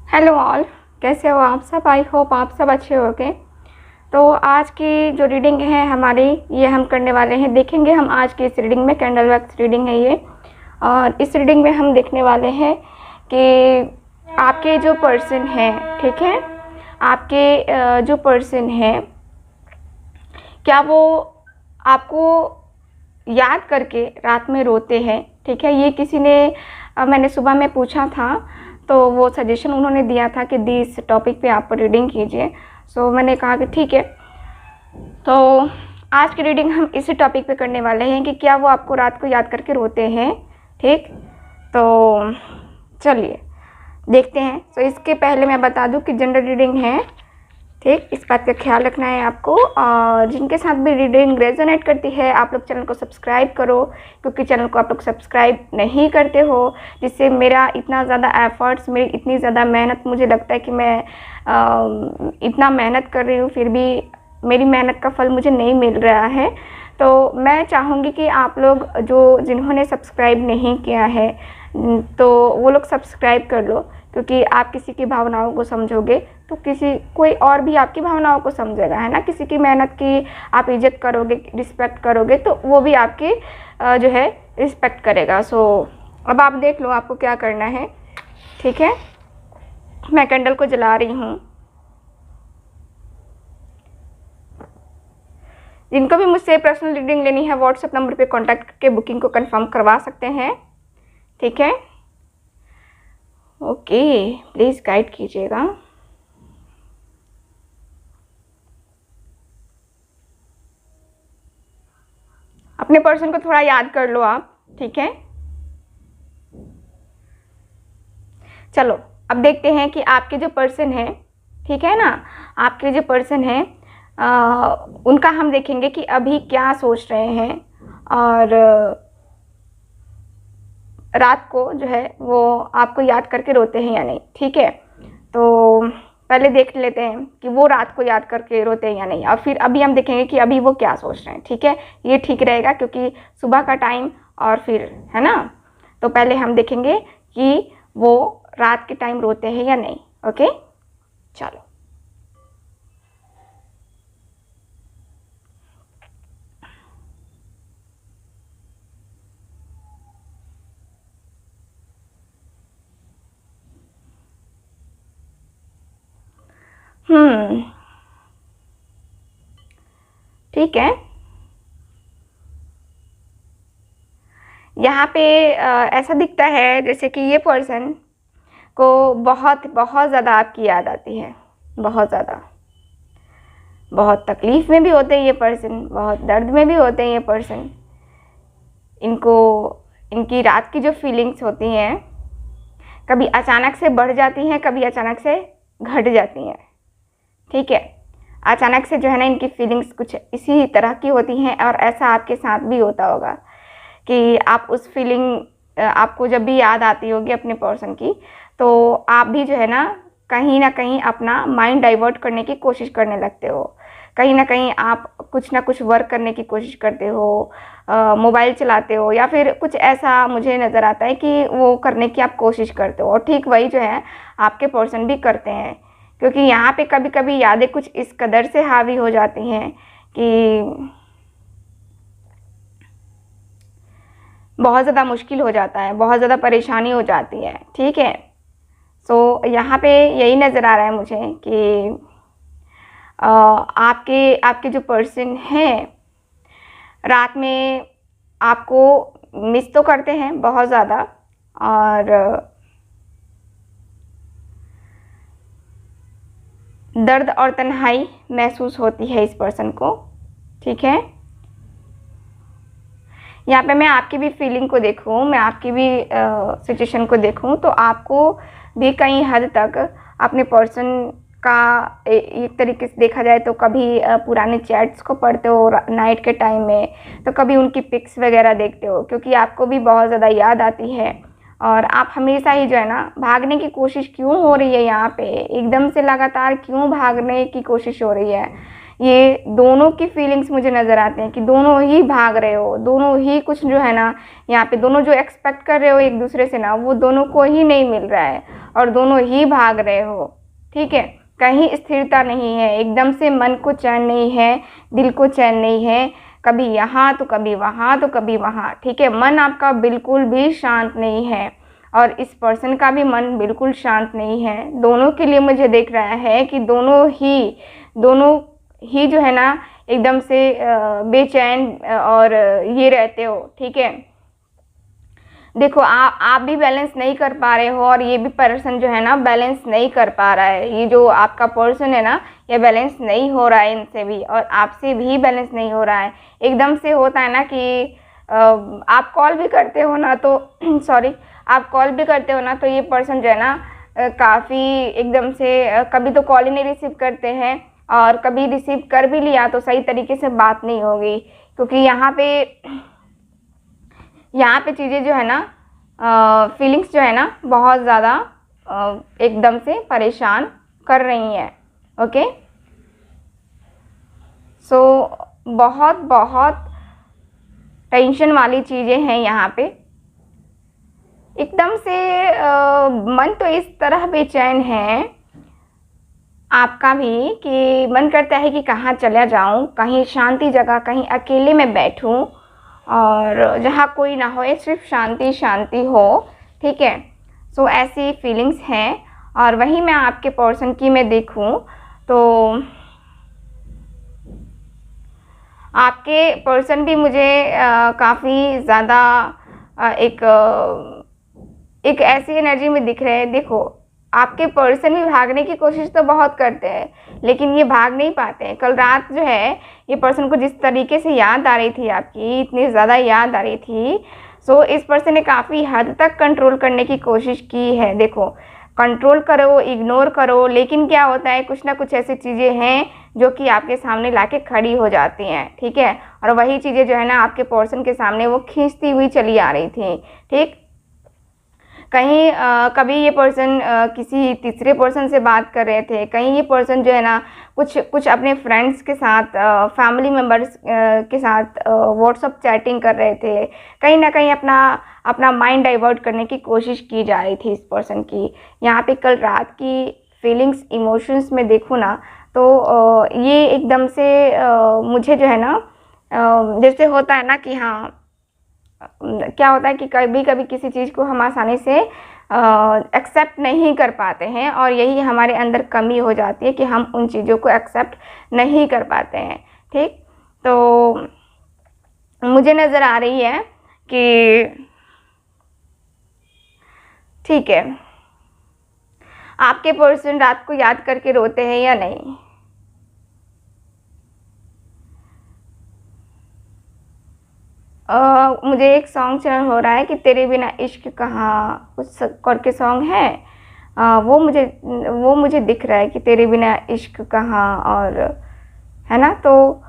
Hello all, कैसे हो आप सब। आई होप आप सब अच्छे होंगे। तो आज की जो रीडिंग है हमारी, ये हम करने वाले हैं, देखेंगे हम आज की इस रीडिंग में। कैंडल वैक्स रीडिंग है ये, और इस रीडिंग में हम देखने वाले हैं कि आपके जो पर्सन हैं, ठीक है, आपके जो पर्सन हैं, क्या वो आपको याद करके रात में रोते हैं। ठीक है, ये किसी ने मैंने सुबह में पूछा था, तो वो सजेशन उन्होंने दिया था कि इस टॉपिक पे आप रीडिंग कीजिए। सो मैंने कहा कि ठीक है। तो आज की रीडिंग हम इसी टॉपिक पे करने वाले हैं कि क्या वो आपको रात को याद करके रोते हैं। ठीक, तो चलिए देखते हैं। तो इसके पहले मैं बता दूं कि जनरल रीडिंग है, ठीक, इस बात का ख्याल रखना है आपको। और जिनके साथ भी रीडिंग रेजोनेट करती है, आप लोग चैनल को सब्सक्राइब करो, क्योंकि चैनल को आप लोग सब्सक्राइब नहीं करते हो, जिससे मेरा इतना ज़्यादा एफर्ट्स, मेरी इतनी ज़्यादा मेहनत, मुझे लगता है कि मैं इतना मेहनत कर रही हूँ, फिर भी मेरी मेहनत का फल मुझे नहीं मिल रहा है। तो मैं चाहूँगी कि आप लोग जिन्होंने सब्सक्राइब नहीं किया है, तो वो लोग सब्सक्राइब कर लो, क्योंकि आप किसी की भावनाओं को समझोगे तो कोई और भी आपकी भावनाओं को समझेगा, है ना। किसी की मेहनत की आप इज्जत करोगे, रिस्पेक्ट करोगे, तो वो भी आपकी जो है रिस्पेक्ट करेगा। सो अब आप देख लो आपको क्या करना है। ठीक है, मैं कैंडल को जला रही हूँ। जिनको भी मुझसे पर्सनल रीडिंग लेनी है, व्हाट्सएप नंबर पे कांटेक्ट करके बुकिंग को कंफर्म करवा सकते हैं। ठीक है, ओके, प्लीज़ गाइड कीजिएगा। अपने पर्सन को थोड़ा याद कर लो आप। ठीक है, चलो अब देखते हैं कि आपके जो पर्सन है, ठीक है ना, आपके जो पर्सन है उनका हम देखेंगे कि अभी क्या सोच रहे हैं, और रात को जो है वो आपको याद करके रोते हैं या नहीं। ठीक है, तो पहले देख लेते हैं कि वो रात को याद करके रोते हैं या नहीं, और फिर अभी हम देखेंगे कि अभी वो क्या सोच रहे हैं। ठीक है, ये ठीक रहेगा, क्योंकि सुबह का टाइम और फिर, है ना। तो पहले हम देखेंगे कि वो रात के टाइम रोते हैं या नहीं। ओके, चलो। ठीक है, यहाँ पे ऐसा दिखता है जैसे कि ये पर्सन को बहुत बहुत ज़्यादा आपकी याद आती है, बहुत ज़्यादा। बहुत तकलीफ़ में भी होते हैं ये पर्सन, बहुत दर्द में भी होते हैं ये पर्सन। इनको इनकी रात की जो फीलिंग्स होती हैं, कभी अचानक से बढ़ जाती हैं, कभी अचानक से घट जाती हैं। ठीक है, अचानक से जो है ना, इनकी फीलिंग्स कुछ इसी तरह की होती हैं, और ऐसा आपके साथ भी होता होगा कि आप उस फीलिंग, आपको जब भी याद आती होगी अपने पर्सन की, तो आप भी जो है ना कहीं अपना माइंड डाइवर्ट करने की कोशिश करने लगते हो। कहीं ना कहीं आप कुछ ना कुछ वर्क करने की कोशिश करते हो, मोबाइल चलाते हो, या फिर कुछ ऐसा मुझे नज़र आता है कि वो करने की आप कोशिश करते हो, और ठीक वही जो है आपके पर्सन भी करते हैं। क्योंकि यहाँ पे कभी कभी यादें कुछ इस कदर से हावी हो जाती हैं कि बहुत ज़्यादा मुश्किल हो जाता है, बहुत ज़्यादा परेशानी हो जाती है। ठीक है, सो यहाँ पे यही नज़र आ रहा है मुझे कि आपके जो पर्सन हैं, रात में आपको मिस तो करते हैं बहुत ज़्यादा, और दर्द और तन्हाई महसूस होती है इस पर्सन को। ठीक है, यहाँ पे मैं आपकी भी फीलिंग को देखूँ, मैं आपकी भी सिचुएशन को देखूँ, तो आपको भी कई हद तक अपने पर्सन का एक तरीके से देखा जाए तो कभी पुराने चैट्स को पढ़ते हो नाइट के टाइम में, तो कभी उनकी पिक्स वगैरह देखते हो, क्योंकि आपको भी बहुत ज़्यादा याद आती है। और आप हमेशा ही जो है ना, भागने की कोशिश क्यों हो रही है यहाँ पे, एकदम से लगातार क्यों भागने की कोशिश हो रही है, ये दोनों की फीलिंग्स मुझे नज़र आते हैं कि दोनों ही भाग रहे हो, दोनों ही कुछ जो है ना यहाँ पे दोनों जो एक्सपेक्ट कर रहे हो एक दूसरे से ना, वो दोनों को ही नहीं मिल रहा है और दोनों ही भाग रहे हो। ठीक है, कहीं स्थिरता नहीं है, एकदम से मन को चैन नहीं है, दिल को चैन नहीं है, कभी यहाँ तो कभी वहाँ तो कभी वहाँ। ठीक है, मन आपका बिल्कुल भी शांत नहीं है और इस पर्सन का भी मन बिल्कुल शांत नहीं है। दोनों के लिए मुझे दिख रहा है कि दोनों ही जो है ना एकदम से बेचैन और ये रहते हो। ठीक है, देखो आप भी बैलेंस नहीं कर पा रहे हो और ये भी पर्सन जो है ना बैलेंस नहीं कर पा रहा है। ये जो आपका पर्सन है ना ये बैलेंस नहीं हो रहा है इनसे भी और आपसे भी बैलेंस नहीं हो रहा है। एकदम से होता है ना कि आप कॉल भी करते हो ना तो सॉरी आप कॉल भी करते हो ना तो ये पर्सन जो है ना काफ़ी एकदम से कभी तो कॉल ही नहीं रिसीव करते हैं और कभी रिसीव कर भी लिया तो सही तरीके से बात नहीं होगी, क्योंकि यहाँ पे चीज़ें जो है ना फीलिंग्स जो है ना बहुत ज़्यादा एकदम से परेशान कर रही हैं। ओके, सो बहुत बहुत टेंशन वाली चीज़ें हैं यहाँ पे। एकदम से मन तो इस तरह बेचैन है आपका भी कि मन करता है कि कहाँ चला जाऊँ, कहीं शांति जगह, कहीं अकेले में बैठूँ और जहाँ कोई ना हो, सिर्फ शांति शांति हो। ठीक है, सो ऐसी फीलिंग्स हैं। और वहीं मैं आपके पर्सन की मैं देखूँ तो आपके पर्सन भी मुझे काफ़ी ज़्यादा एक ऐसी एनर्जी में दिख रहे हैं। देखो आपके पर्सन भी भागने की कोशिश तो बहुत करते हैं लेकिन ये भाग नहीं पाते हैं। कल रात जो है ये पर्सन को जिस तरीके से याद आ रही थी, आपकी इतनी ज़्यादा याद आ रही थी, सो इस पर्सन ने काफ़ी हद तक कंट्रोल करने की कोशिश की है। देखो कंट्रोल करो, इग्नोर करो, लेकिन क्या होता है कुछ ना कुछ ऐसी चीज़ें हैं जो कि आपके सामने लाके खड़ी हो जाती हैं। ठीक है, और वही चीज़ें जो है ना आपके पर्सन के सामने वो खींचती हुई चली आ रही थी। ठीक, कहीं कभी ये पर्सन किसी तीसरे पर्सन से बात कर रहे थे, कहीं ये पर्सन जो है ना कुछ अपने फ्रेंड्स के साथ, फैमिली मेम्बर्स के साथ व्हाट्सअप चैटिंग कर रहे थे, कहीं ना कहीं अपना माइंड डाइवर्ट करने की कोशिश की जा रही थी इस पर्सन की। यहाँ पे कल रात की फीलिंग्स, इमोशंस में देखूँ ना तो ये एकदम से मुझे जो है ना जैसे होता है ना कि हाँ क्या होता है कि कभी कभी किसी चीज़ को हम आसानी से एक्सेप्ट नहीं कर पाते हैं और यही हमारे अंदर कमी हो जाती है कि हम उन चीज़ों को एक्सेप्ट नहीं कर पाते हैं। ठीक, तो मुझे नज़र आ रही है कि ठीक है, आपके पर्सन रात को याद करके रोते हैं या नहीं? मुझे एक सॉन्ग चैनल हो रहा है कि तेरे बिना इश्क कहाँ, कुछ करके सॉन्ग है, वो मुझे दिख रहा है कि तेरे बिना इश्क कहाँ, और है ना। तो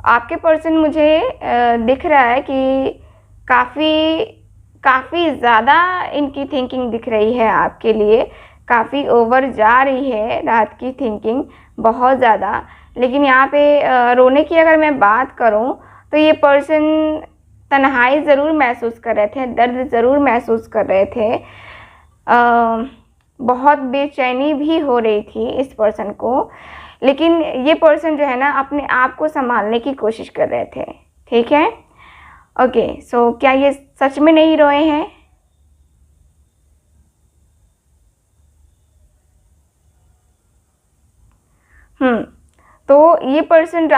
आपके पर्सन मुझे दिख रहा है कि काफ़ी ज़्यादा इनकी थिंकिंग दिख रही है आपके लिए, काफ़ी ओवर जा रही है रात की थिंकिंग बहुत ज़्यादा। लेकिन यहाँ पे रोने की अगर मैं बात करूँ तो ये पर्सन तन्हाई ज़रूर महसूस कर रहे थे, दर्द ज़रूर महसूस कर रहे थे, बहुत बेचैनी भी हो रही थी इस पर्सन को, लेकिन ये पर्सन जो है ना अपने आप को संभालने की कोशिश कर रहे थे। ठीक है, ओके, सो क्या ये सच में नहीं रोए हैं? तो ये पर्सन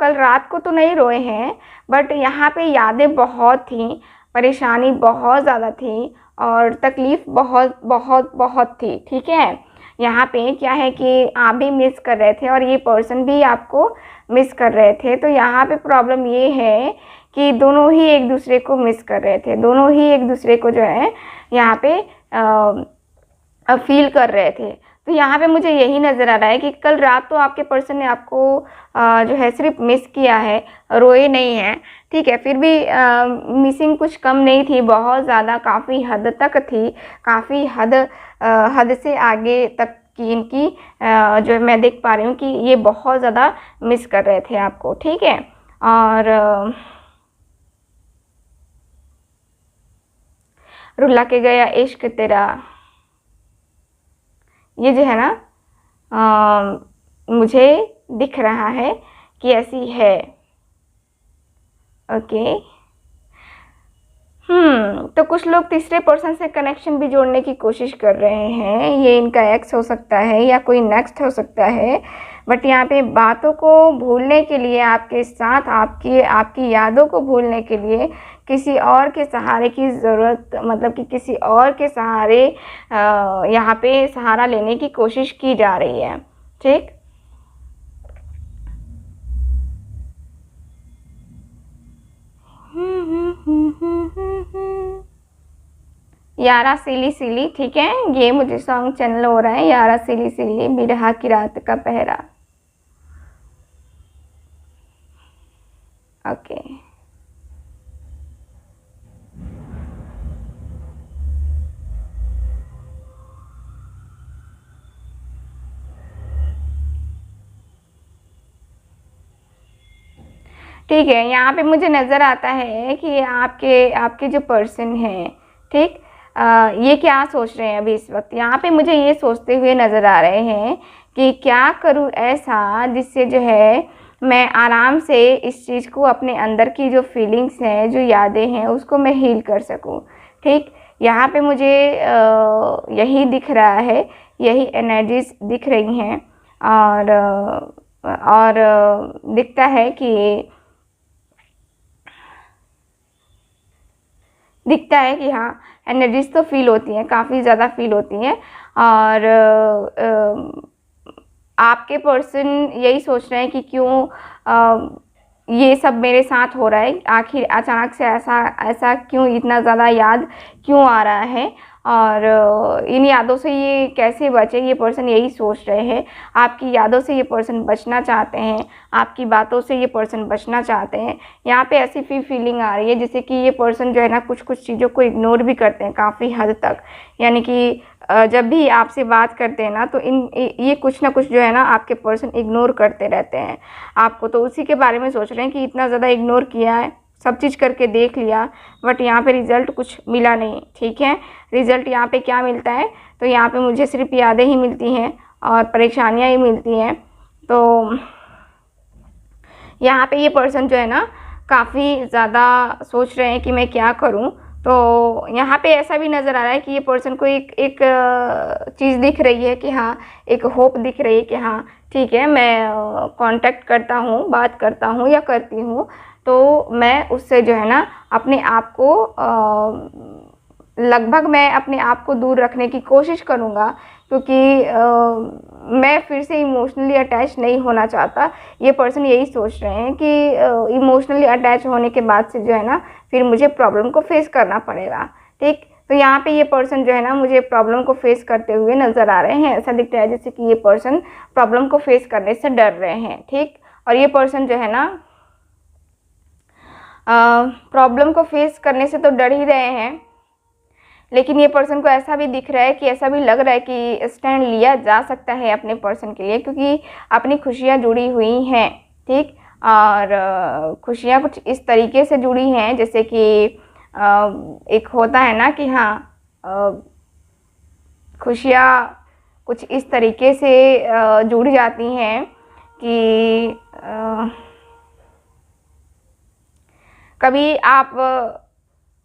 कल रात को तो नहीं रोए हैं, बट यहाँ पे यादें बहुत थी, परेशानी बहुत ज़्यादा थी और तकलीफ़ बहुत बहुत बहुत थी। ठीक है, यहाँ पे क्या है कि आप भी मिस कर रहे थे और ये पर्सन भी आपको मिस कर रहे थे। तो यहाँ पे प्रॉब्लम ये है कि दोनों ही एक दूसरे को मिस कर रहे थे, दोनों ही एक दूसरे को जो है यहाँ पे फील कर रहे थे। तो यहाँ पे मुझे यही नज़र आ रहा है कि कल रात तो आपके पर्सन ने आपको जो है सिर्फ मिस किया है, रोए नहीं हैं। ठीक है, फिर भी मिसिंग कुछ कम नहीं थी, बहुत ज़्यादा काफ़ी हद तक थी, काफ़ी हद से आगे तक कि इनकी जो मैं देख पा रही हूँ कि ये बहुत ज़्यादा मिस कर रहे थे आपको, ठीक है। और रुला के गया इश्क तेरा, ये जो है ना मुझे दिख रहा है कि ऐसी है। ओके। तो कुछ लोग तीसरे पर्सन से कनेक्शन भी जोड़ने की कोशिश कर रहे हैं। ये इनका एक्स हो सकता है या कोई नेक्स्ट हो सकता है, बट यहाँ पे बातों को भूलने के लिए, आपके साथ आपकी यादों को भूलने के लिए किसी और के सहारे की ज़रूरत, मतलब कि किसी और के सहारे यहाँ पे सहारा लेने की कोशिश की जा रही है, ठीक। यारा सिली सिली, ठीक है, ये मुझे सॉन्ग चैनल हो रहा है। यारा सिली सिली बिरहा की रात का पहरा। ओके। ठीक है, यहाँ पे मुझे नज़र आता है कि आपके जो पर्सन हैं, ठीक, ये क्या सोच रहे हैं अभी इस वक्त। यहाँ पे मुझे ये सोचते हुए नज़र आ रहे हैं कि क्या करूँ ऐसा जिससे जो है मैं आराम से इस चीज़ को, अपने अंदर की जो फीलिंग्स हैं, जो यादें हैं, उसको मैं हील कर सकूँ, ठीक। यहाँ पे मुझे यही दिख रहा है, यही एनर्जीज दिख रही हैं। और दिखता है कि हाँ, एनर्जीज तो फील होती हैं, काफ़ी ज़्यादा फील होती हैं। और आपके पर्सन यही सोच रहे हैं कि क्यों ये सब मेरे साथ हो रहा है, आखिर अचानक से ऐसा क्यों, इतना ज़्यादा याद क्यों आ रहा है, और इन यादों से ये कैसे बचे, ये पर्सन यही सोच रहे हैं। आपकी यादों से ये पर्सन बचना चाहते हैं, आपकी बातों से ये पर्सन बचना चाहते हैं। यहाँ पे ऐसी फीलिंग आ रही है जैसे कि ये पर्सन जो है ना कुछ चीज़ों को इग्नोर भी करते हैं काफ़ी हद तक। यानी कि जब भी आपसे बात करते हैं ना तो ये कुछ ना कुछ जो है ना आपके पर्सन इग्नोर करते रहते हैं आपको। तो उसी के बारे में सोच रहे हैं कि इतना ज़्यादा इग्नोर किया है, सब चीज़ करके देख लिया, बट यहाँ पे रिज़ल्ट कुछ मिला नहीं, ठीक है। रिज़ल्ट यहाँ पे क्या मिलता है, तो यहाँ पे मुझे सिर्फ यादें ही मिलती हैं और परेशानियाँ ही मिलती हैं। तो यहाँ पे ये पर्सन जो है ना काफ़ी ज़्यादा सोच रहे हैं कि मैं क्या करूँ। तो यहाँ पे ऐसा भी नज़र आ रहा है कि ये पर्सन को एक चीज़ दिख रही है कि हाँ, एक होप दिख रही है कि हाँ ठीक है, मैं कांटेक्ट करता हूँ, बात करता हूँ या करती हूँ, तो मैं उससे जो है ना अपने आप को लगभग मैं अपने आप को दूर रखने की कोशिश करूँगा, क्योंकि मैं फिर से इमोशनली अटैच नहीं होना चाहता। ये पर्सन यही सोच रहे हैं कि इमोशनली अटैच होने के बाद से जो है ना फिर मुझे प्रॉब्लम को फेस करना पड़ेगा, ठीक। तो यहाँ पे ये पर्सन जो है ना मुझे प्रॉब्लम को फेस करते हुए नज़र आ रहे हैं। ऐसा दिखता है जैसे कि ये पर्सन प्रॉब्लम को फेस करने से डर रहे हैं, ठीक। और ये पर्सन जो है ना प्रॉब्लम को फेस करने से तो डर ही रहे हैं, लेकिन ये पर्सन को ऐसा भी दिख रहा है कि ऐसा भी लग रहा है कि स्टैंड लिया जा सकता है अपने पर्सन के लिए, क्योंकि अपनी खुशियाँ जुड़ी हुई हैं, ठीक। और खुशियाँ कुछ इस तरीके से जुड़ी हैं जैसे कि एक होता है ना कि हाँ, खुशियाँ कुछ इस तरीके से जुड़ जाती हैं कि कभी आप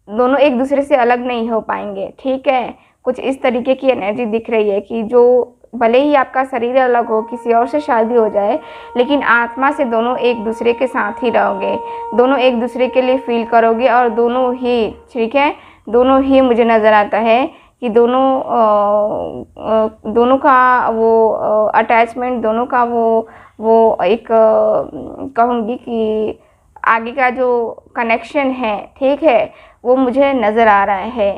दोनों एक दूसरे से अलग नहीं हो पाएंगे, ठीक है। कुछ इस तरीके की एनर्जी दिख रही है कि जो भले ही आपका शरीर अलग हो, किसी और से शादी हो जाए, लेकिन आत्मा से दोनों एक दूसरे के साथ ही रहोगे, दोनों एक दूसरे के लिए फील करोगे, और दोनों ही, ठीक है, दोनों ही मुझे नज़र आता है कि दोनों का वो अटैचमेंट, दोनों का वो एक कहूँगी कि आगे का जो कनेक्शन है, ठीक है, वो मुझे नज़र आ रहा है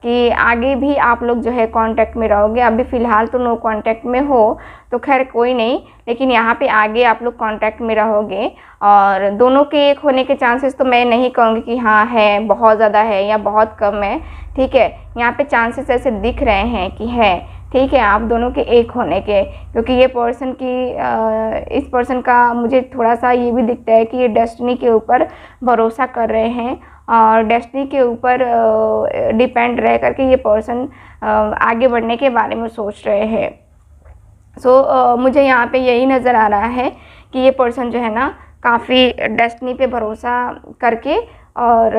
कि आगे भी आप लोग जो है कांटेक्ट में रहोगे। अभी फ़िलहाल तो नो कांटेक्ट में हो तो खैर कोई नहीं, लेकिन यहाँ पे आगे आप लोग कांटेक्ट में रहोगे। और दोनों के एक होने के चांसेस तो मैं नहीं कहूँगी कि हाँ है, बहुत ज़्यादा है या बहुत कम है, ठीक है। यहाँ पे चांसेस ऐसे दिख रहे हैं कि है, ठीक है, आप दोनों के एक होने के। क्योंकि ये पर्सन की इस पर्सन का मुझे थोड़ा सा ये भी दिखता है कि ये डेस्टिनी के ऊपर भरोसा कर रहे हैं और डेस्टिनी के ऊपर डिपेंड रह करके ये पर्सन आगे बढ़ने के बारे में सोच रहे हैं। मुझे यहाँ पे यही नज़र आ रहा है कि ये पर्सन जो है ना काफ़ी डेस्टिनी पे भरोसा करके और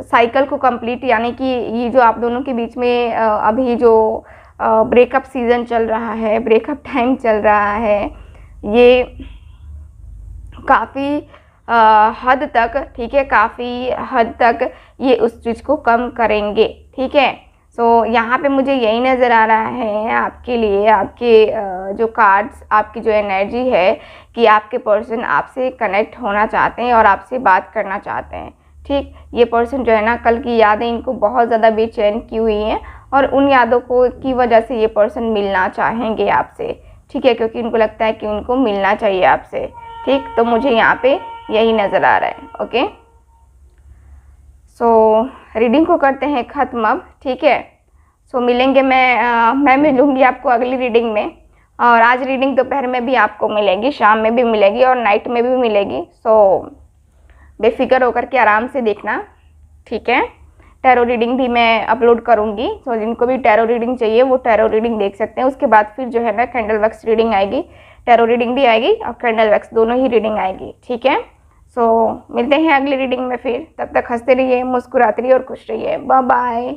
साइकिल को कंप्लीट, यानी कि ये जो आप दोनों के बीच में अभी जो ब्रेकअप सीज़न चल रहा है, ब्रेकअप टाइम चल रहा है, ये काफ़ी हद तक, ठीक है, काफ़ी हद तक ये उस चीज़ को कम करेंगे। ठीक है, यहाँ पे मुझे यही नज़र आ रहा है आपके लिए, आपके जो कार्ड्स, आपकी जो एनर्जी है कि आपके पर्सन आपसे कनेक्ट होना चाहते हैं और आपसे बात करना चाहते हैं। ठीक, ये पर्सन जो है ना कल की यादें इनको बहुत ज़्यादा बेचैन की हुई हैं और उन यादों को की वजह से ये पर्सन मिलना चाहेंगे आपसे। ठीक है, क्योंकि उनको लगता है कि उनको मिलना चाहिए आपसे। ठीक, तो मुझे यहाँ पे यही नज़र आ रहा है। ओके, रीडिंग को करते हैं ख़त्म अब। ठीक है, मिलेंगे, मैं मिलूँगी आपको अगली रीडिंग में। और आज रीडिंग दोपहर में भी आपको मिलेगी, शाम में भी मिलेगी और नाइट में भी मिलेगी। बेफिक्र होकर के आराम से देखना। ठीक है, टैरो रीडिंग भी मैं अपलोड करूँगी, जिनको भी टैरो रीडिंग चाहिए वो टैरो रीडिंग देख सकते हैं। उसके बाद फिर जो है ना कैंडल वैक्स रीडिंग आएगी, टैरो रीडिंग भी आएगी और कैंडल वैक्स दोनों ही रीडिंग आएगी। ठीक है, मिलते हैं अगली रीडिंग में फिर। तब तक हंसते रहिए, मुस्कुराते रहिए और खुश रहिए। Bye bye.